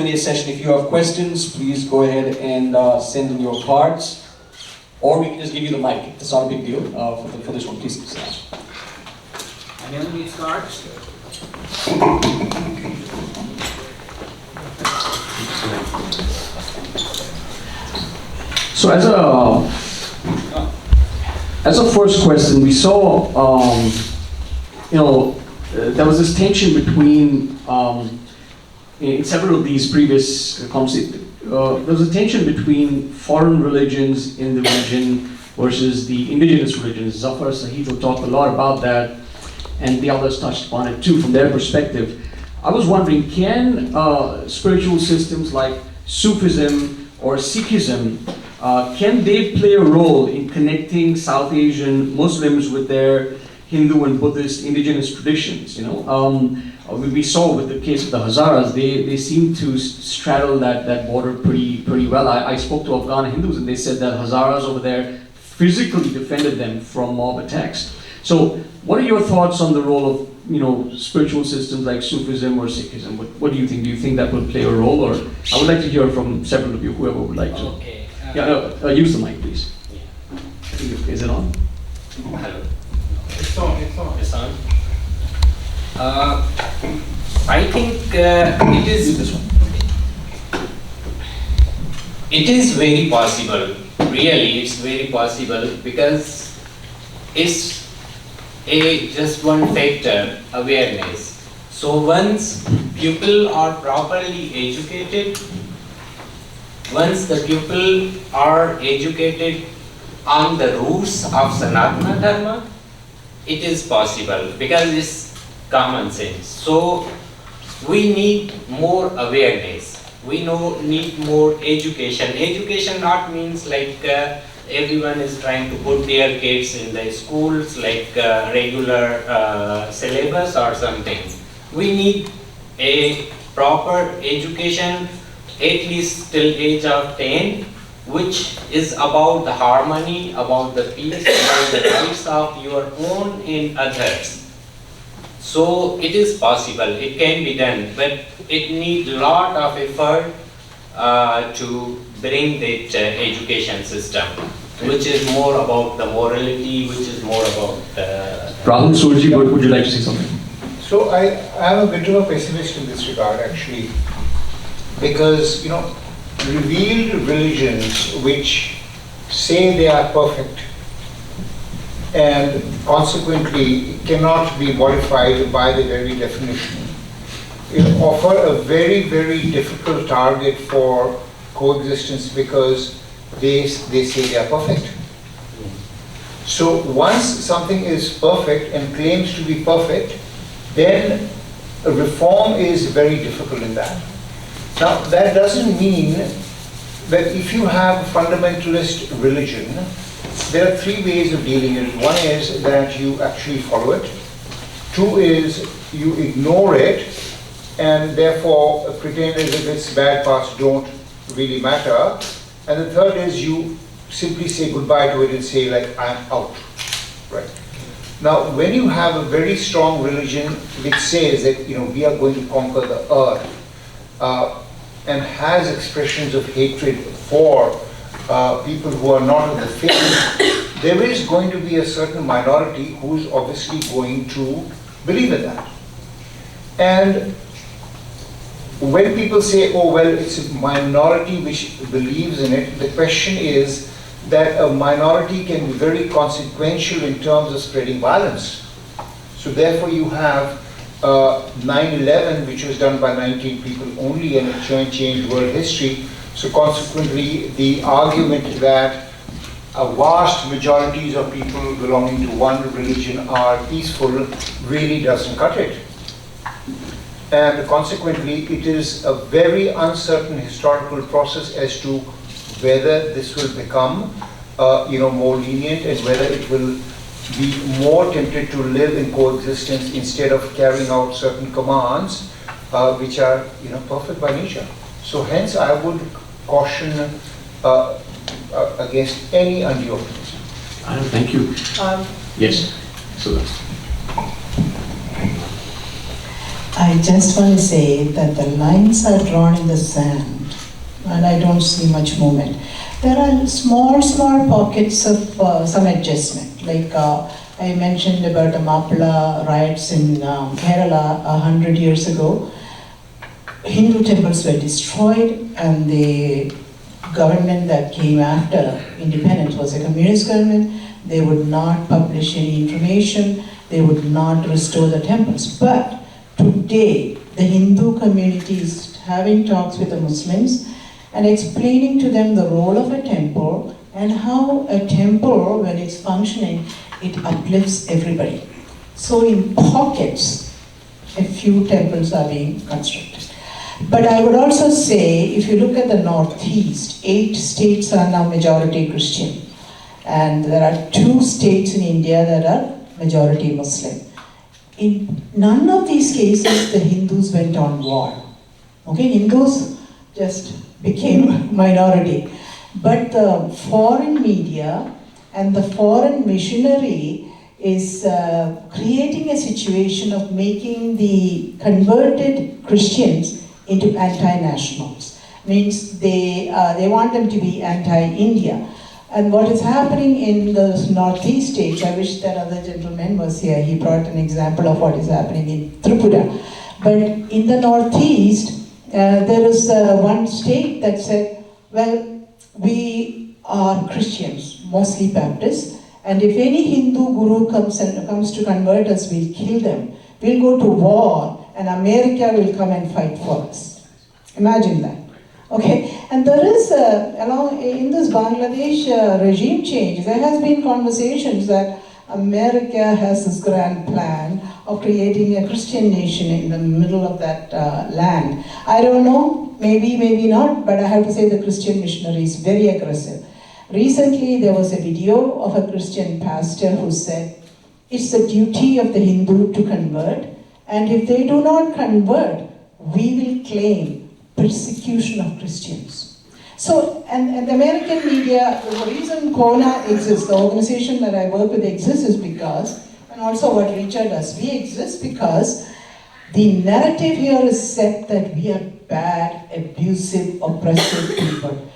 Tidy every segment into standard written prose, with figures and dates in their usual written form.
Q&A session. If you have questions, please go ahead and send in your cards. Or we can just give you the mic. It's not a big deal for this one. Please sit down. Anyone needs cards? So as a first question, we saw, there was this tension between, in several of these previous conversations, there was a tension between foreign religions in the region versus the indigenous religions. Zafar Sahito talked a lot about that, and the others touched upon it too from their perspective. I was wondering, can spiritual systems like Sufism or Sikhism, can they play a role in connecting South Asian Muslims with their Hindu and Buddhist indigenous traditions? We saw with the case of the Hazaras, they seem to straddle that border pretty well. I spoke to Afghan Hindus and they said that Hazaras over there physically defended them from mob attacks. So what are your thoughts on the role of spiritual systems like Sufism or Sikhism? What do you think? Do you think that will play a role? Or I would like to hear from several of you, whoever would like to. Okay. Use the mic, please. Yeah. Is it on? Hello. It's on. It's on. I think it is This one. It is very possible. Really, it's very possible because it's just one factor, awareness. So once people are properly educated, once the people are educated on the roots of Sanatana Dharma, it is possible because it's common sense. So we need more awareness. We need more education. Education not means like everyone is trying to put their kids in the schools like regular syllabus or something. We need a proper education at least till age of 10, which is about the harmony, about the peace, about the rights of your own and others. So it is possible, it can be done, but it needs a lot of effort to bring that education system, which is more about the morality, which is more about Rahul Sur, would you like to say something? So I am a bit of a pessimist in this regard, actually, because revealed religions which say they are perfect and consequently cannot be modified by the very definition, offer a very, very difficult target for coexistence because they say they are perfect. So once something is perfect and claims to be perfect, then a reform is very difficult in that. Now, that doesn't mean that if you have fundamentalist religion, there are three ways of dealing with it. One is that you actually follow it. Two is you ignore it and therefore pretend as if its bad parts don't really matter. And the third is you simply say goodbye to it and say like, I'm out, right? Now, when you have a very strong religion which says that we are going to conquer the earth and has expressions of hatred for people who are not of the faith, there is going to be a certain minority who is obviously going to believe in that. And when people say, oh well, it's a minority which believes in it, the question is that a minority can be very consequential in terms of spreading violence. So therefore you have 9/11, which was done by 19 people only, and it changed world history. So consequently, the argument that vast majorities of people belonging to one religion are peaceful really doesn't cut it. And consequently, it is a very uncertain historical process as to whether this will become more lenient and whether it will be more tempted to live in coexistence instead of carrying out certain commands which are perfect by nature. So hence I would caution against any undue optimism. Thank you. Yes. So I just want to say that the lines are drawn in the sand and I don't see much movement. There are small pockets of some adjustment. Like I mentioned about the Mappila riots in Kerala 100 years ago. Hindu temples were destroyed and the government that came after independence was a communist government. They would not publish any information. They would not restore the temples. But today, the Hindu community is having talks with the Muslims and explaining to them the role of a temple and how a temple, when it's functioning, it uplifts everybody. So in pockets, a few temples are being constructed. But I would also say, if you look at the Northeast, 8 states are now majority Christian. And there are 2 states in India that are majority Muslim. In none of these cases, the Hindus went on war. Okay, Hindus just became minority. But the foreign media and the foreign missionary is creating a situation of making the converted Christians into anti-nationals. Means they want them to be anti-India. And what is happening in the Northeast states, I wish that other gentleman was here, he brought an example of what is happening in Tripura. But in the Northeast, there is one state that said, well, we are Christians, mostly Baptists, and if any Hindu guru comes to convert us, we'll kill them. We'll go to war, and America will come and fight for us. Imagine that. Okay, and there is, in this Bangladesh regime change, there has been conversations that America has this grand plan of creating a Christian nation in the middle of that land. I don't know, maybe, maybe not, but I have to say the Christian missionary is very aggressive. Recently, there was a video of a Christian pastor who said, it's the duty of the Hindu to convert, and if they do not convert, we will claim persecution of Christians. So, and the American media, the reason KONA exists, the organization that I work with exists is because, and also what Richa does, we exist because the narrative here is set that we are bad, abusive, oppressive people.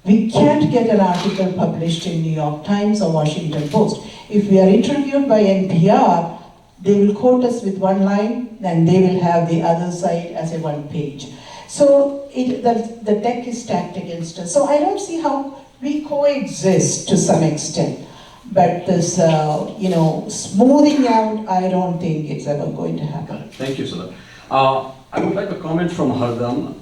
We can't get an article published in New York Times or Washington Post. If we are interviewed by NPR, they will quote us with one line, and they will have the other side as a one page. So the deck is stacked against us. So I don't see how we coexist to some extent. But this, smoothing out, I don't think it's ever going to happen. Thank you, Sudha. I would like a comment from Hardam.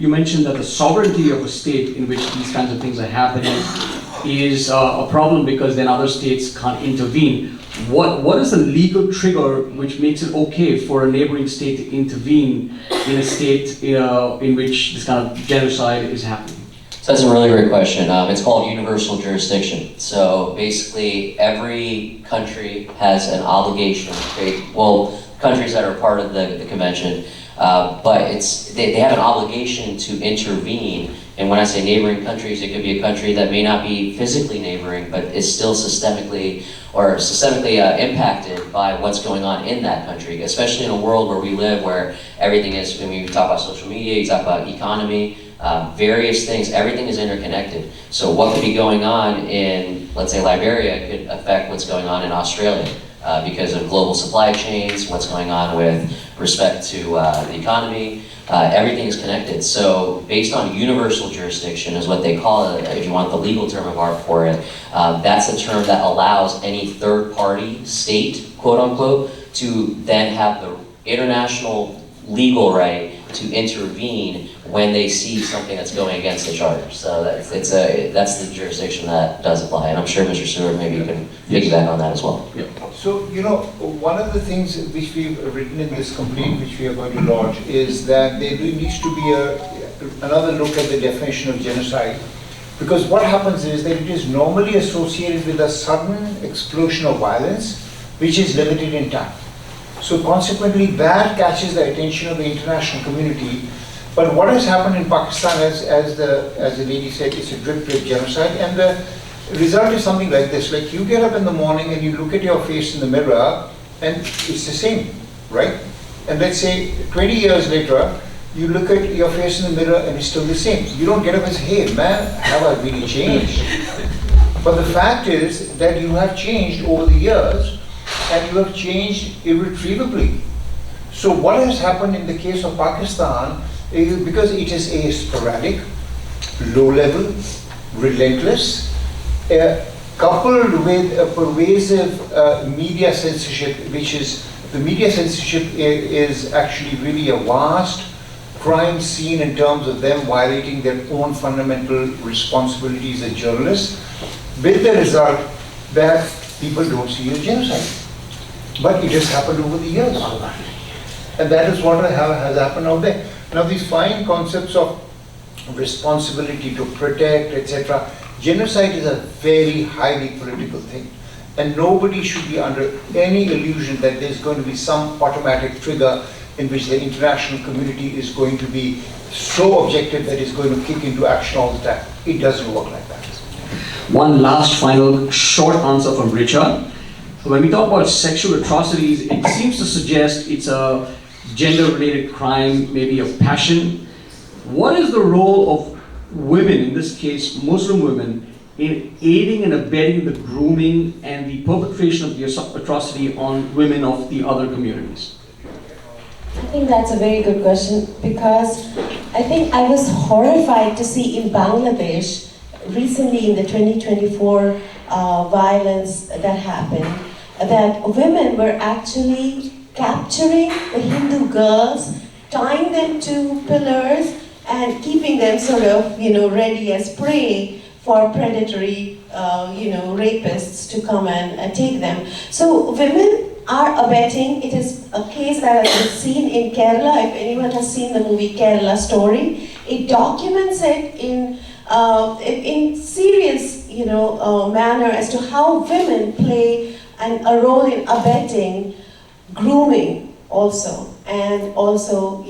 You mentioned that the sovereignty of a state in which these kinds of things are happening is a problem because then other states can't intervene. What is the legal trigger which makes it okay for a neighboring state to intervene in a state in which this kind of genocide is happening? So that's a really great question. It's called universal jurisdiction. So basically every country has an obligation to create, well, countries that are part of the convention, but they have an obligation to intervene. And when I say neighboring countries, it could be a country that may not be physically neighboring, but is still systemically impacted by what's going on in that country, especially in a world where we live, where everything is, when we talk about social media, you talk about economy, various things, everything is interconnected. So what could be going on in, let's say, Liberia could affect what's going on in Australia because of global supply chains, what's going on with respect to the economy. Everything is connected. So based on universal jurisdiction is what they call it, if you want the legal term of art for it. That's a term that allows any third party state, quote unquote, to then have the international legal right to intervene when they see something that's going against the charter. So that's the jurisdiction that does apply. And I'm sure Mr. Stewart maybe can piggyback on that as well. Yeah. So, one of the things which we've written in this complaint, which we are going to lodge, is that there needs to be another look at the definition of genocide. Because what happens is that it is normally associated with a sudden explosion of violence, which is limited in time. So consequently, that catches the attention of the international community. But what has happened in Pakistan, as the lady said, is a drip genocide, and the result is something like this. Like, you get up in the morning and you look at your face in the mirror, and it's the same, right? And let's say 20 years later, you look at your face in the mirror and it's still the same. You don't get up and say, hey man, have I really changed? But the fact is that you have changed over the years and you have changed irretrievably. So what has happened in the case of Pakistan is because it is a sporadic, low-level, relentless, coupled with a pervasive media censorship, which is, the media censorship is actually really a vast crime scene in terms of them violating their own fundamental responsibilities as journalists, with the result that people don't see a genocide. But it has happened over the years. And that is what has happened out there. Now these fine concepts of responsibility to protect, etc. Genocide is a very highly political thing. And nobody should be under any illusion that there's going to be some automatic trigger in which the international community is going to be so objective that it's going to kick into action all the time. It doesn't work like that. One last final short answer from Richa. When we talk about sexual atrocities, it seems to suggest it's a gender-related crime, maybe of passion. What is the role of women, in this case Muslim women, in aiding and abetting the grooming and the perpetration of the atrocity on women of the other communities? I think that's a very good question, because I think I was horrified to see in Bangladesh recently in the 2024 violence that happened, that women were actually capturing the Hindu girls, tying them to pillars and keeping them sort of, ready as prey for predatory, rapists to come and take them. So women are abetting. It is a case that has been seen in Kerala. If anyone has seen the movie Kerala Story, it documents it in serious, manner as to how women play a role in abetting grooming also, and also,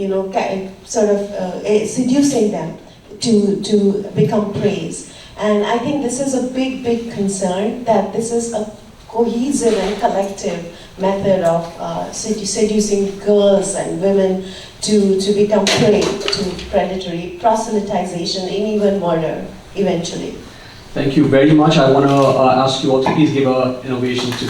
seducing them to become preys. And I think this is a big, big concern, that this is a cohesive and collective method of seducing girls and women to become prey to predatory proselytization and even murder eventually. Thank you very much. I want to ask you all to please give an ovation to